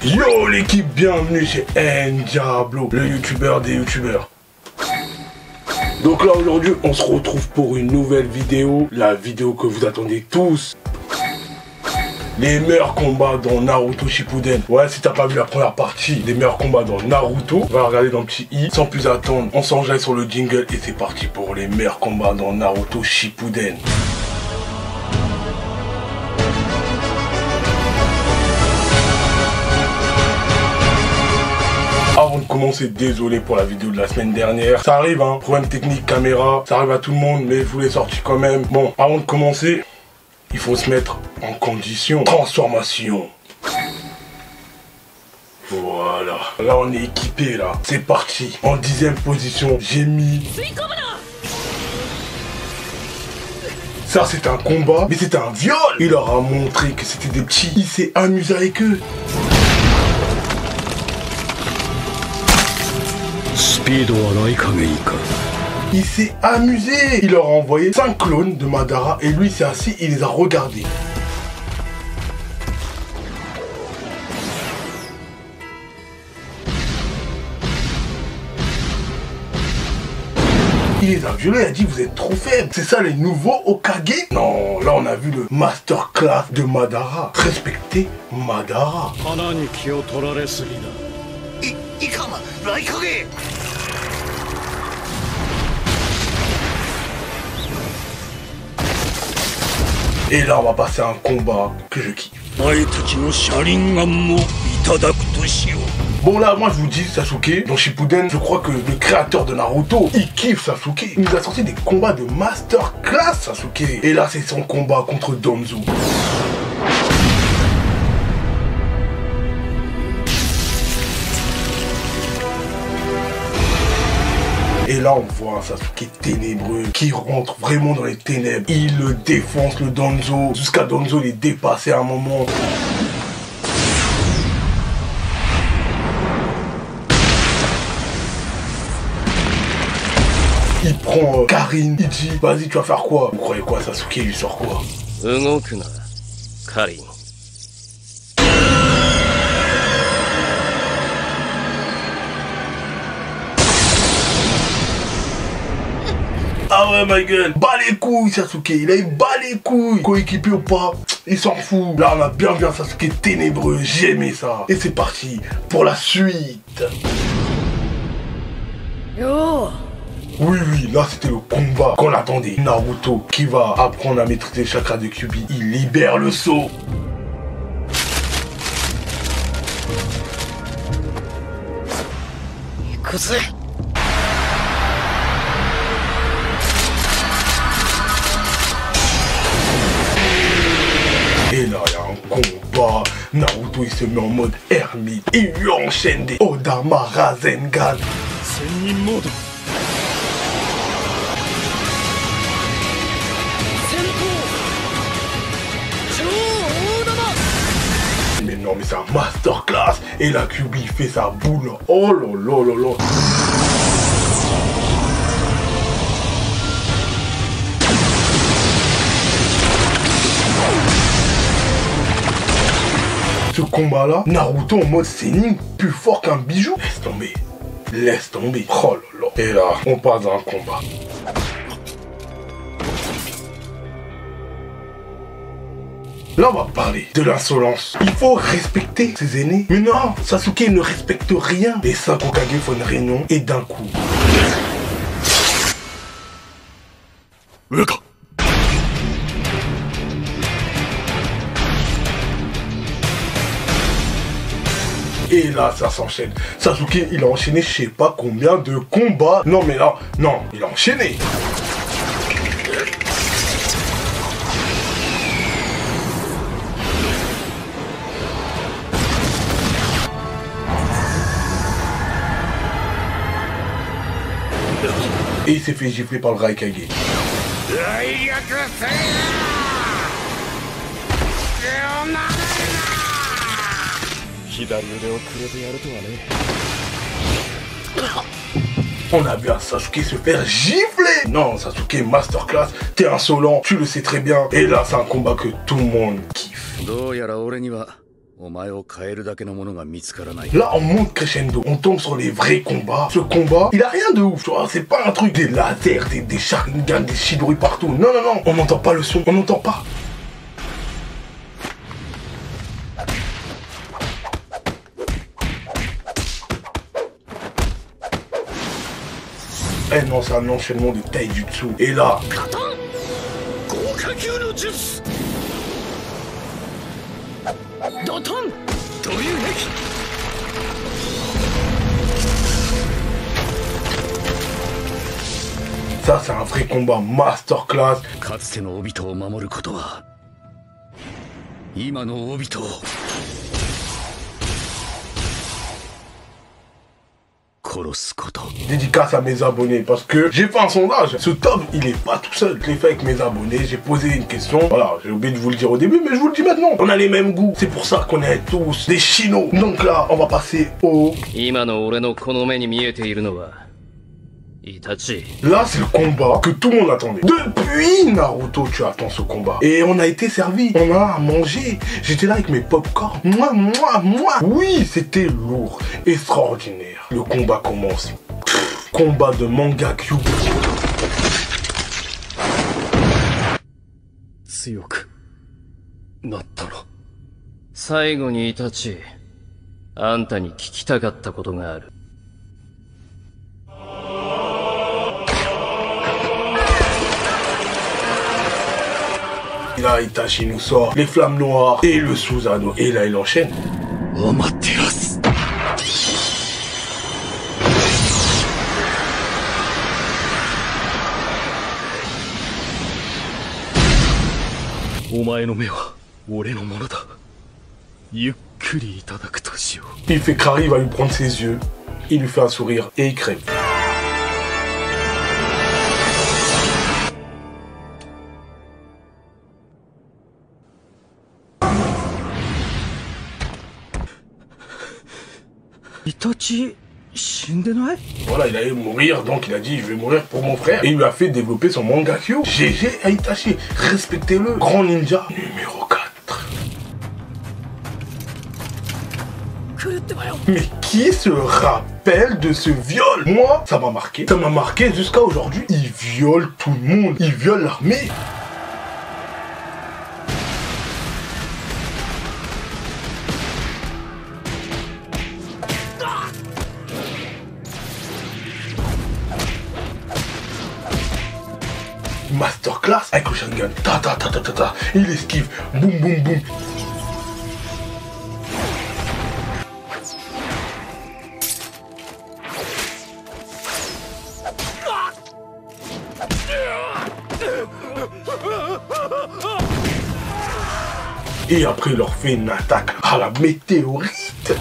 Yo l'équipe, bienvenue chez Ndiablo, le youtubeur des youtubeurs. Donc là aujourd'hui on se retrouve pour une nouvelle vidéo, la vidéo que vous attendez tous. Les meilleurs combats dans Naruto Shippuden. Ouais, si t'as pas vu la première partie, les meilleurs combats dans Naruto, on va regarder dans le petit i. Sans plus attendre, on s'enjaille sur le jingle et c'est parti pour les meilleurs combats dans Naruto Shippuden. Avant de commencer, désolé pour la vidéo de la semaine dernière. Ça arrive, hein, problème technique, caméra, ça arrive à tout le monde, mais je vous l'ai sorti quand même. Bon, avant de commencer, il faut se mettre en condition transformation. Voilà. Là, on est équipé, là. C'est parti. En 10e position, j'ai mis... Ça, c'est un combat, mais c'est un viol. Il leur a montré que c'était des petits. Il s'est amusé avec eux. Il s'est amusé. Il leur a envoyé 5 clones de Madara et lui s'est assis, il les a regardés. Il les a violés, il a dit vous êtes trop faibles. C'est ça les nouveaux Hokage? Non, là on a vu le masterclass de Madara. Respectez Madara. Et là on va passer à un combat que je kiffe. Bon là moi je vous dis Sasuke dans Shippuden, je crois que le créateur de Naruto il kiffe Sasuke. Il nous a sorti des combats de masterclass Sasuke. Et là c'est son combat contre Danzo. Et là, on voit un Sasuke ténébreux qui rentre vraiment dans les ténèbres. Il le défonce, le Danzo, jusqu'à Danzo les dépasser à un moment. Il prend Karin, il dit, vas-y, tu vas faire quoi? Vous croyez quoi, Sasuke, il lui sort quoi? Ah ouais ma gueule, bas les couilles Sasuke, il a eu bas les couilles. Coéquipé ou pas, il s'en fout. Là on a bien vu un Sasuke ténébreux, j'ai aimé ça. Et c'est parti pour la suite. Yo. Oui, là c'était le combat qu'on attendait. Naruto qui va apprendre à maîtriser le chakra de Kyuubi. Il libère le sceau. Et là, il y a un combat. Naruto, il se met en mode ermite. Il lui enchaîne des Odama Rasengan. Mais non, mais c'est un masterclass. Et là, Kyuubi fait sa boule. Oh là là là là. Ce combat là, Naruto en mode Sennin, plus fort qu'un bijou. Laisse tomber, laisse tomber. Oh là là. Et là, on passe dans un combat. Là, on va parler de l'insolence. Il faut respecter ses aînés. Mais non, Sasuke ne respecte rien. Les 5 Hokage font une réunion et d'un coup... Et là, ça s'enchaîne. Sasuke, il a enchaîné je sais pas combien de combats. Non, mais là, non, il a enchaîné. Et il s'est fait gifler par le Raikage. On a vu un Sasuke se faire gifler. Non, Sasuke masterclass, t'es insolent, tu le sais très bien. Et là, c'est un combat que tout le monde kiffe. Là, on monte crescendo, on tombe sur les vrais combats. Ce combat, il a rien de ouf, tu vois, c'est pas un truc des lasers, des Sharingan, des Chidori partout. Non, non, non, on n'entend pas le son, on n'entend pas. Eh non, c'est un enchaînement de taijutsu. Et là... Ça, c'est un vrai combat masterclass. Dédicace à mes abonnés parce que j'ai fait un sondage. Ce tome, il est pas tout seul. Je l'ai fait avec mes abonnés. J'ai posé une question. Voilà, j'ai oublié de vous le dire au début, mais je vous le dis maintenant. On a les mêmes goûts. C'est pour ça qu'on est tous des chinos. Donc là, on va passer au... Là, c'est le combat que tout le monde attendait. Depuis Naruto, tu attends ce combat. Et on a été servi. On a à manger. J'étais là avec mes popcorn. Moi. Oui, c'était lourd. Extraordinaire. Le combat commence. Combat de Mangakyo. Là, Itachi nous sort les flammes noires et le Susanoo. Et là, il enchaîne. Il fait Kari, il va lui prendre ses yeux. Il lui fait un sourire et il crève. Voilà, il allait mourir, donc il a dit je vais mourir pour mon frère. Et il lui a fait développer son Mangakyo. GG à Itachi, respectez-le. Grand ninja numéro 4. Mais qui se rappelle de ce viol? Moi, ça m'a marqué. Ça m'a marqué jusqu'à aujourd'hui. Il viole tout le monde. Il viole l'armée. Masterclass avec le Sharingan. Ta. Il esquive. Boum, boum, boum. Et après, il leur fait une attaque à la météorite.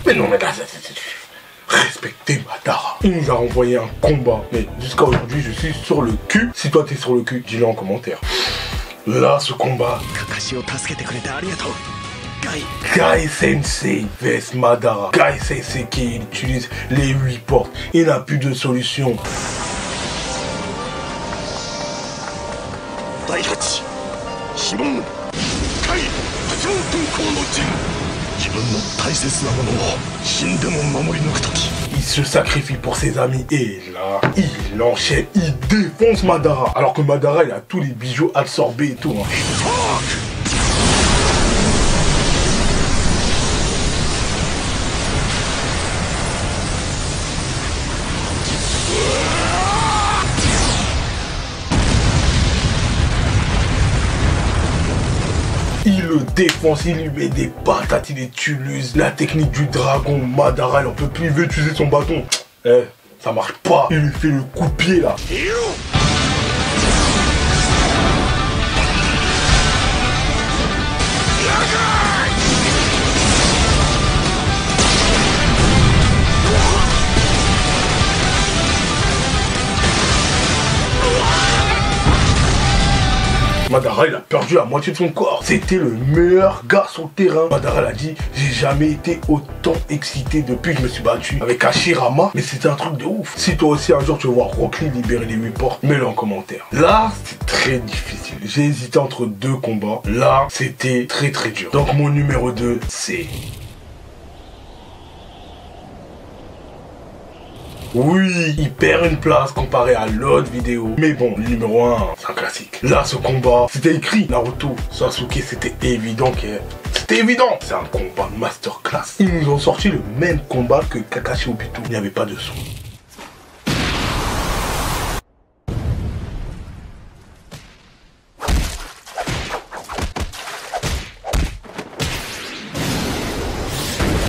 Mais non, mais là, respectez Madara. Il nous a envoyé un combat. Mais jusqu'à aujourd'hui, je suis sur le cul. Si toi, t'es sur le cul, dis-le en commentaire. Là, ce combat. Gai Sensei vs Madara. Gai Sensei qui utilise les 8 portes. Il n'a plus de solution. Il se sacrifie pour ses amis et là, il enchaîne, il défonce Madara. Alors que Madara, il a tous les bijoux absorbés et tout. Hein. Il le défonce, il lui met des patates, il utilise la technique du dragon. Madara, il en peut plus, il veut utiliser son bâton. Eh, ça marche pas. Il lui fait le coup de pied là. Madara, il a perdu la moitié de son corps. C'était le meilleur gars sur le terrain. Madara l'a dit, j'ai jamais été autant excité depuis que je me suis battu avec Hashirama. Mais c'était un truc de ouf. Si toi aussi un jour tu veux voir Rock Lee libérer les 8 portes, mets-le en commentaire. Là, c'est très difficile. J'ai hésité entre 2 combats. Là, c'était très très dur. Donc mon numéro 2, c'est... Oui, il perd une place comparé à l'autre vidéo. Mais bon, le numéro 1, c'est un classique. Là, ce combat, c'était écrit. Naruto, Sasuke, c'était évident que... C'était évident. C'est un combat masterclass. Ils nous ont sorti le même combat que Kakashi Obito. Il n'y avait pas de son.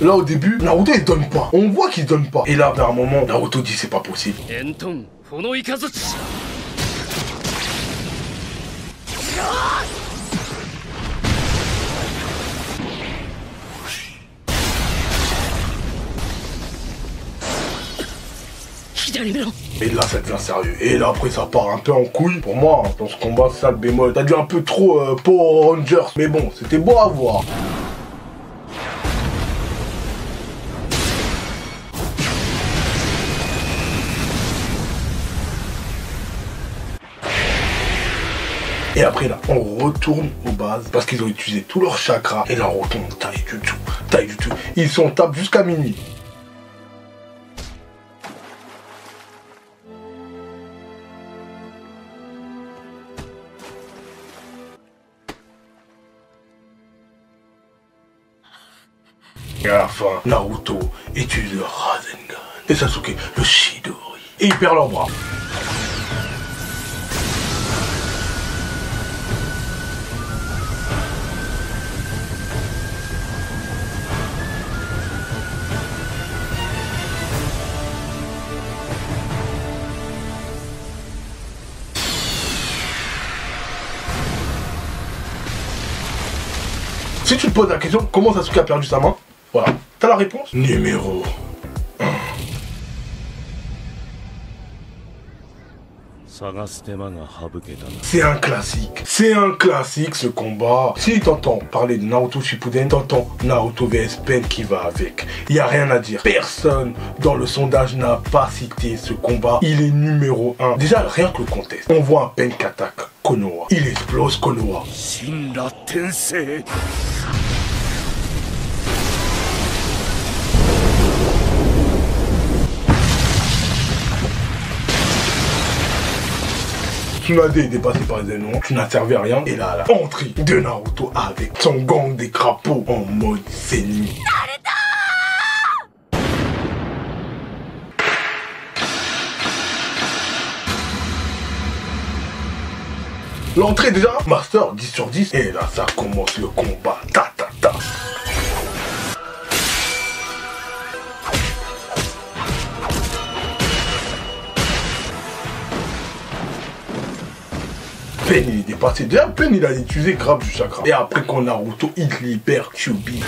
Là au début, Naruto il donne pas. On voit qu'il donne pas. Et là, vers un moment, Naruto dit c'est pas possible. Et là ça devient sérieux. Et là après ça part un peu en couille. Pour moi, dans ce combat, c'est ça le bémol. T'as dû un peu trop Power Rangers. Mais bon, c'était beau à voir. Et après là, on retourne aux bases parce qu'ils ont utilisé tous leurs chakras. Et là on retourne Taijutsu. Ils sont tapent jusqu'à minuit. Et à la fin, Naruto utilise le Rasengan. Et Sasuke, le Chidori. Et ils perdent leurs bras. Si tu te poses la question, comment Sasuke a perdu sa main? Voilà, t'as la réponse. Numéro 1. C'est un classique. C'est un classique ce combat. Si t'entends parler de Naruto Shippuden, t'entends Naruto vs Pain qui va avec. Il n'y a rien à dire. Personne dans le sondage n'a pas cité ce combat. Il est numéro 1. Déjà, rien que le contexte. On voit un Pain qui attaque Konoha. Il explose Konoha. Shinra Tensei. Tsunade est dépassé par les ennemis, tu n'as servi à rien. Et là, la entrée de Naruto avec son gang des crapauds en mode ennemi. L'entrée déjà, Master 10 sur 10. Et là, ça commence le combat. Ta ta ta. Pain il est dépassé. Déjà Pain il a utilisé grave du chakra. Et après quand Naruto il libère Kyuubi.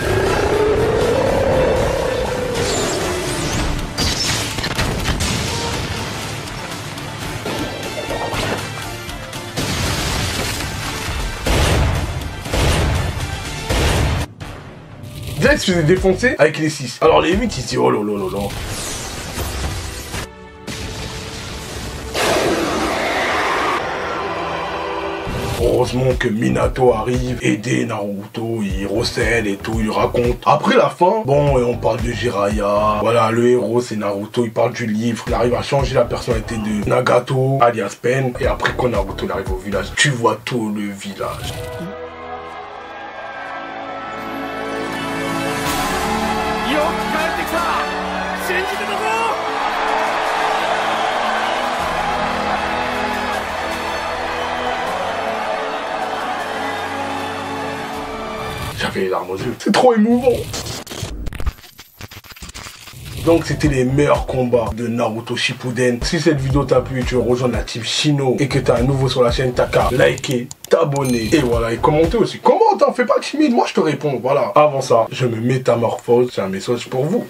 Déjà il se faisait défoncer avec les 6. Alors les 8 il se dit oh là là là là. Heureusement que Minato arrive, aider Naruto, il recèle et tout, il raconte. Après la fin, bon, on parle de Jiraiya. Voilà, le héros c'est Naruto, il parle du livre. Il arrive à changer la personnalité de Nagato, alias Pain. Et après quand Naruto arrive au village, tu vois tout le village. J'avais les larmes aux yeux. C'est trop émouvant. Donc c'était les meilleurs combats de Naruto Shippuden. Si cette vidéo t'a plu et tu veux rejoindre la team Shino et que t'es un nouveau sur la chaîne, t'as qu'à liker, t'abonner et voilà, et commenter aussi. Comment t'en fais pas timide, moi je te réponds, voilà. Avant ça, je me métamorphose, c'est un message pour vous.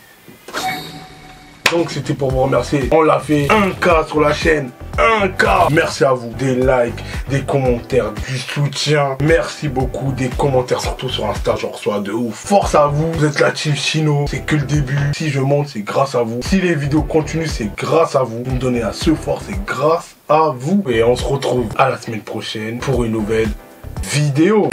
Donc c'était pour vous remercier. On l'a fait 1K sur la chaîne. 1K. Merci à vous. Des likes, des commentaires, du soutien. Merci beaucoup. Des commentaires, surtout sur Insta, j'en reçois de ouf. Force à vous. Vous êtes la team Chino. C'est que le début. Si je monte, c'est grâce à vous. Si les vidéos continuent, c'est grâce à vous. Vous me donnez à ce fort, c'est grâce à vous. Et on se retrouve à la semaine prochaine pour une nouvelle vidéo.